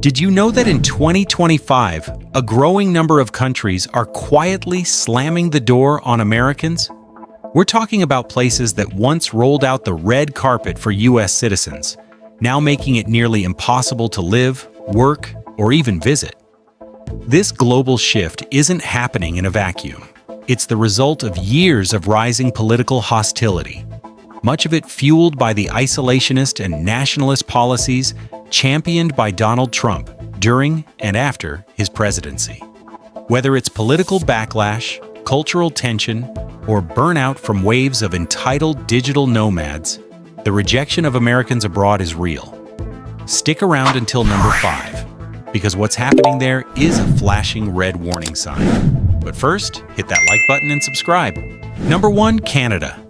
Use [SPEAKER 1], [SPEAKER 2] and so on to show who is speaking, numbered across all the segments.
[SPEAKER 1] Did you know that in 2025, a growing number of countries are quietly slamming the door on Americans? We're talking about places that once rolled out the red carpet for U.S. citizens, now making it nearly impossible to live, work, or even visit. This global shift isn't happening in a vacuum. It's the result of years of rising political hostility, much of it fueled by the isolationist and nationalist policies championed by Donald Trump during and after his presidency. Whether it's political backlash, cultural tension, or burnout from waves of entitled digital nomads, the rejection of Americans abroad is real. Stick around until number 5, because what's happening there is a flashing red warning sign. But first, hit that like button and subscribe. Number 1, Canada.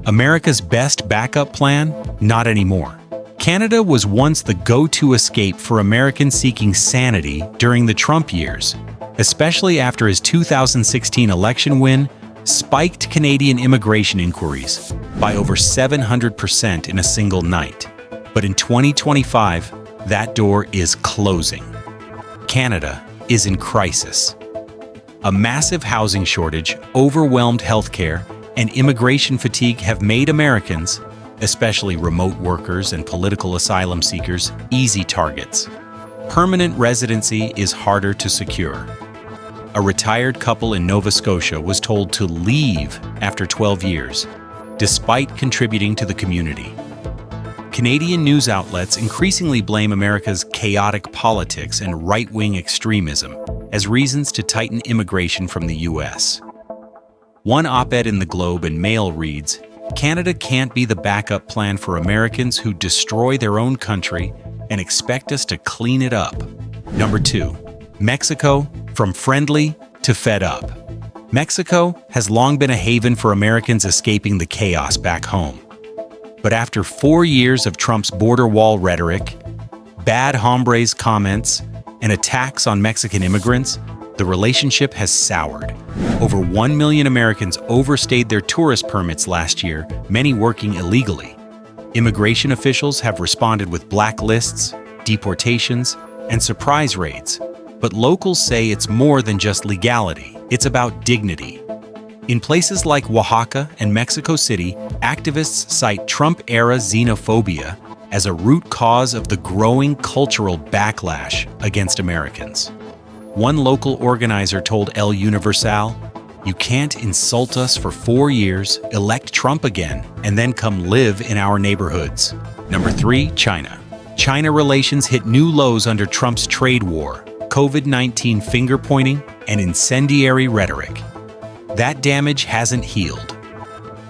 [SPEAKER 1] America's best backup plan? Not anymore. Canada was once the go-to escape for Americans seeking sanity during the Trump years, especially after his 2016 election win spiked Canadian immigration inquiries by over 700% in a single night. But in 2025, that door is closing. Canada is in crisis. A massive housing shortage, overwhelmed healthcare, and immigration fatigue have made Americans, especially remote workers and political asylum seekers, easy targets. Permanent residency is harder to secure. A retired couple in Nova Scotia was told to leave after 12 years, despite contributing to the community. Canadian news outlets increasingly blame America's chaotic politics and right-wing extremism as reasons to tighten immigration from the U.S. One op-ed in the Globe and Mail reads, "Canada can't be the backup plan for Americans who destroy their own country and expect us to clean it up." Number 2, Mexico, from friendly to fed up. Mexico has long been a haven for Americans escaping the chaos back home. But after 4 years of Trump's border wall rhetoric, bad hombres comments, and attacks on Mexican immigrants, the relationship has soured. Over 1 million Americans overstayed their tourist permits last year, many working illegally. Immigration officials have responded with blacklists, deportations, and surprise raids. But locals say it's more than just legality. It's about dignity. In places like Oaxaca and Mexico City, activists cite Trump-era xenophobia as a root cause of the growing cultural backlash against Americans. One local organizer told El Universal, "You can't insult us for 4 years, elect Trump again, and then come live in our neighborhoods." Number 3, China. China relations hit new lows under Trump's trade war, COVID-19 finger-pointing, and incendiary rhetoric. That damage hasn't healed.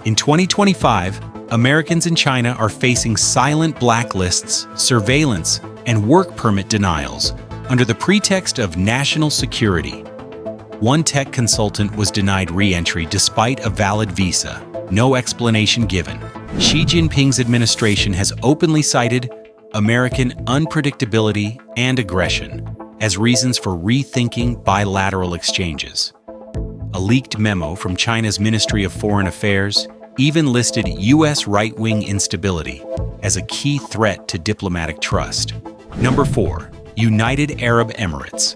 [SPEAKER 1] In 2025, Americans in China are facing silent blacklists, surveillance, and work permit denials under the pretext of national security. One tech consultant was denied re-entry despite a valid visa, no explanation given. Xi Jinping's administration has openly cited American unpredictability and aggression as reasons for rethinking bilateral exchanges. A leaked memo from China's Ministry of Foreign Affairs even listed U.S. right-wing instability as a key threat to diplomatic trust. Number 4, United Arab Emirates.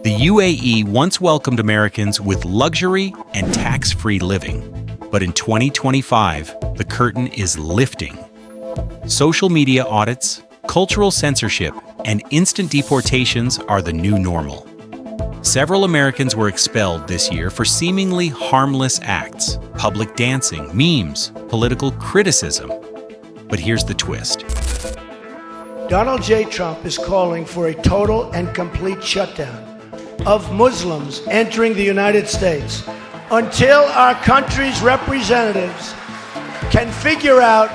[SPEAKER 1] The UAE once welcomed Americans with luxury and tax-free living, but in 2025, the curtain is lifting. Social media audits, cultural censorship, and instant deportations are the new normal. Several Americans were expelled this year for seemingly harmless acts, public dancing, memes, political criticism. But here's the twist.
[SPEAKER 2] Donald J. Trump is calling for a total and complete shutdown of Muslims entering the United States until our country's representatives can figure out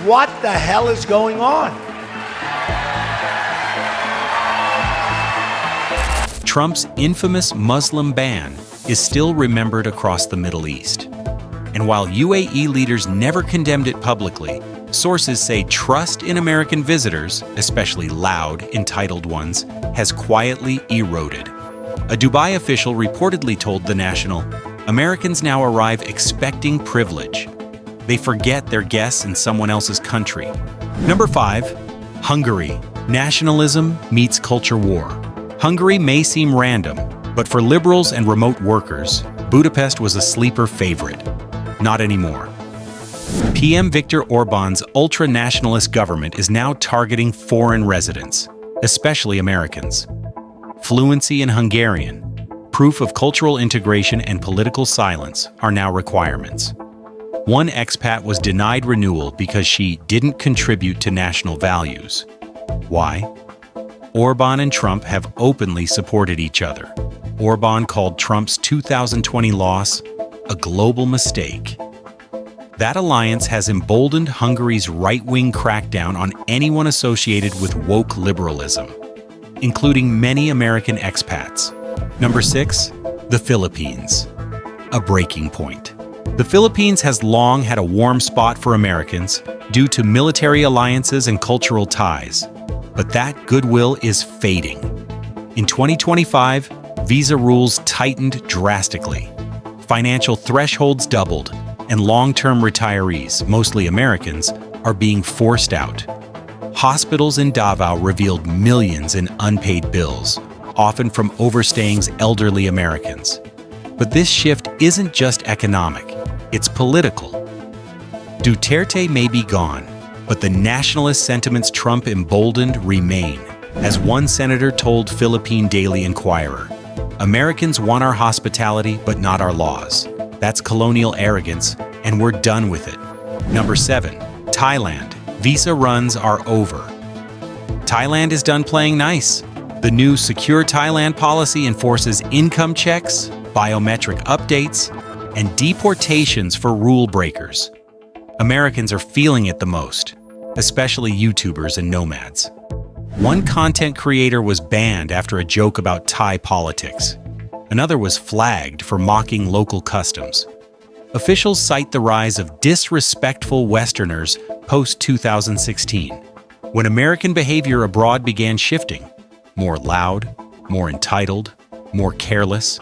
[SPEAKER 2] what the hell is going on.
[SPEAKER 1] Trump's infamous Muslim ban is still remembered across the Middle East. And while UAE leaders never condemned it publicly, sources say trust in American visitors, especially loud, entitled ones, has quietly eroded. A Dubai official reportedly told The National, "Americans now arrive expecting privilege. They forget they're guests in someone else's country." Number 5, Hungary. Nationalism meets culture war. Hungary may seem random, but for liberals and remote workers, Budapest was a sleeper favorite. Not anymore. PM Viktor Orban's ultra-nationalist government is now targeting foreign residents, especially Americans. Fluency in Hungarian, proof of cultural integration and political silence are now requirements. One expat was denied renewal because she didn't contribute to national values. Why? Orban and Trump have openly supported each other. Orban called Trump's 2020 loss a global mistake. That alliance has emboldened Hungary's right-wing crackdown on anyone associated with woke liberalism, including many American expats. Number 6, the Philippines. A breaking point. The Philippines has long had a warm spot for Americans due to military alliances and cultural ties, but that goodwill is fading. In 2025, visa rules tightened drastically. Financial thresholds doubled, and long-term retirees, mostly Americans, are being forced out. Hospitals in Davao revealed millions in unpaid bills, often from overstaying elderly Americans. But this shift isn't just economic, it's political. Duterte may be gone, but the nationalist sentiments Trump emboldened remain. As one senator told Philippine Daily Inquirer, "Americans want our hospitality, but not our laws. That's colonial arrogance, and we're done with it." Number 7, Thailand. Visa runs are over. Thailand is done playing nice. The new Secure Thailand policy enforces income checks, biometric updates, and deportations for rule breakers. Americans are feeling it the most, especially YouTubers and nomads. One content creator was banned after a joke about Thai politics. Another was flagged for mocking local customs. Officials cite the rise of disrespectful Westerners post-2016, when American behavior abroad began shifting. More loud, more entitled, more careless.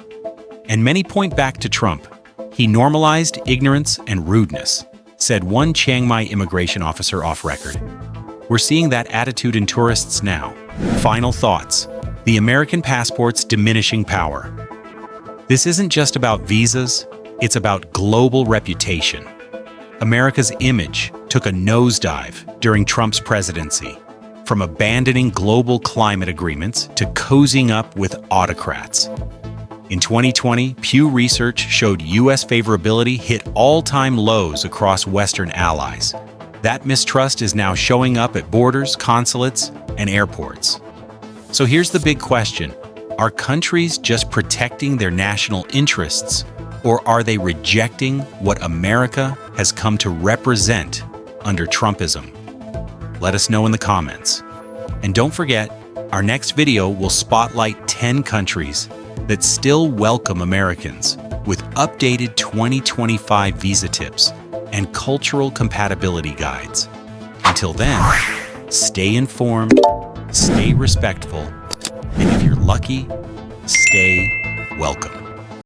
[SPEAKER 1] And many point back to Trump. He normalized ignorance and rudeness, said one Chiang Mai immigration officer off record. We're seeing that attitude in tourists now. Final thoughts. The American passport's diminishing power. This isn't just about visas, it's about global reputation. America's image took a nosedive during Trump's presidency, from abandoning global climate agreements to cozying up with autocrats. In 2020, Pew Research showed U.S. favorability hit all-time lows across Western allies. That mistrust is now showing up at borders, consulates, and airports. So here's the big question. Are countries just protecting their national interests, or are they rejecting what America has come to represent under Trumpism? Let us know in the comments. And don't forget, our next video will spotlight 10 countries that still welcome Americans with updated 2025 visa tips and cultural compatibility guides. Until then, stay informed, stay respectful, and if you're lucky, stay welcome.